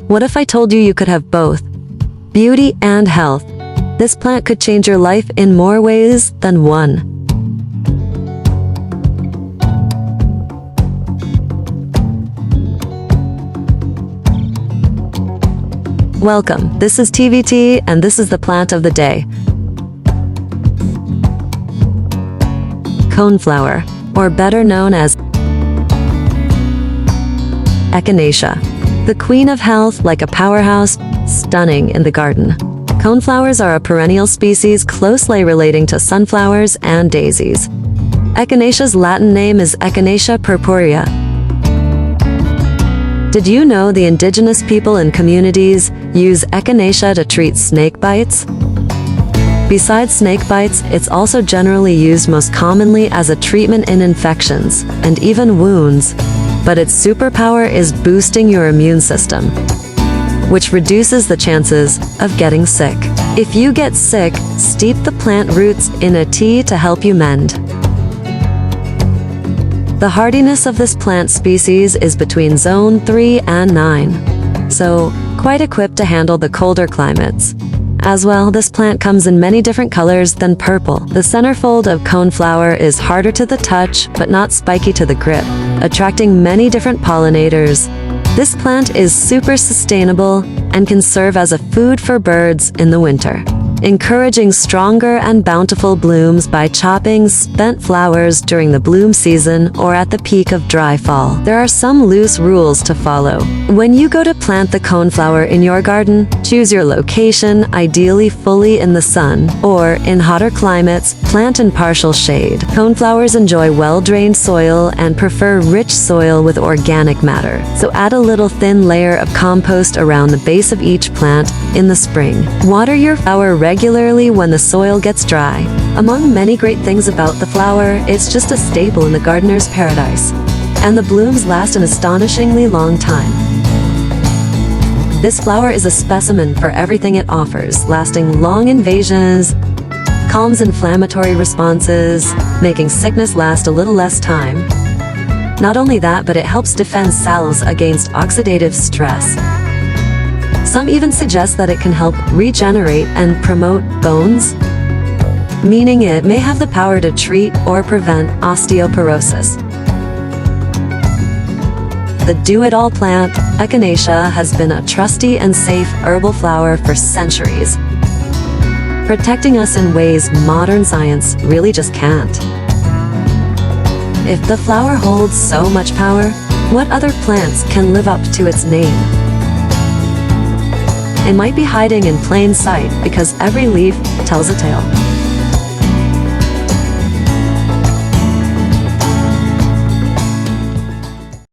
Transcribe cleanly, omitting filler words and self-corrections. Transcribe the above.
What if I told you you could have both? Beauty and health. This plant could change your life in more ways than one. Welcome, this is TVT and this is the plant of the day. Coneflower, or better known as Echinacea. The queen of health, like a powerhouse, stunning in the garden. Coneflowers are a perennial species closely relating to sunflowers and daisies. Echinacea's Latin name is Echinacea purpurea. Did you know the indigenous people in communities use echinacea to treat snake bites? Besides snake bites, it's also generally used most commonly as a treatment in infections and even wounds. But its superpower is boosting your immune system, which reduces the chances of getting sick. If you get sick, steep the plant roots in a tea to help you mend. The hardiness of this plant species is between zone 3 and 9, so quite equipped to handle the colder climates. As well, this plant comes in many different colors than purple. The centerfold of coneflower is harder to the touch, but not spiky to the grip, attracting many different pollinators. This plant is super sustainable and can serve as a food for birds in the winter, encouraging stronger and bountiful blooms by chopping spent flowers during the bloom season or at the peak of dry fall. There are some loose rules to follow. When you go to plant the coneflower in your garden, choose your location, ideally fully in the sun, or in hotter climates, plant in partial shade. Coneflowers enjoy well-drained soil and prefer rich soil with organic matter, so add a little thin layer of compost around the base of each plant in the spring. Water your flower regularly when the soil gets dry. Among many great things about the flower, it's just a staple in the gardener's paradise. And the blooms last an astonishingly long time. This flower is a specimen for everything it offers, lasting long invasions, calms inflammatory responses, making sickness last a little less time. Not only that, but it helps defend cells against oxidative stress. Some even suggest that it can help regenerate and promote bones, meaning it may have the power to treat or prevent osteoporosis. The do-it-all plant, Echinacea, has been a trusty and safe herbal flower for centuries, protecting us in ways modern science really just can't. If the flower holds so much power, what other plants can live up to its name? It might be hiding in plain sight because every leaf tells a tale.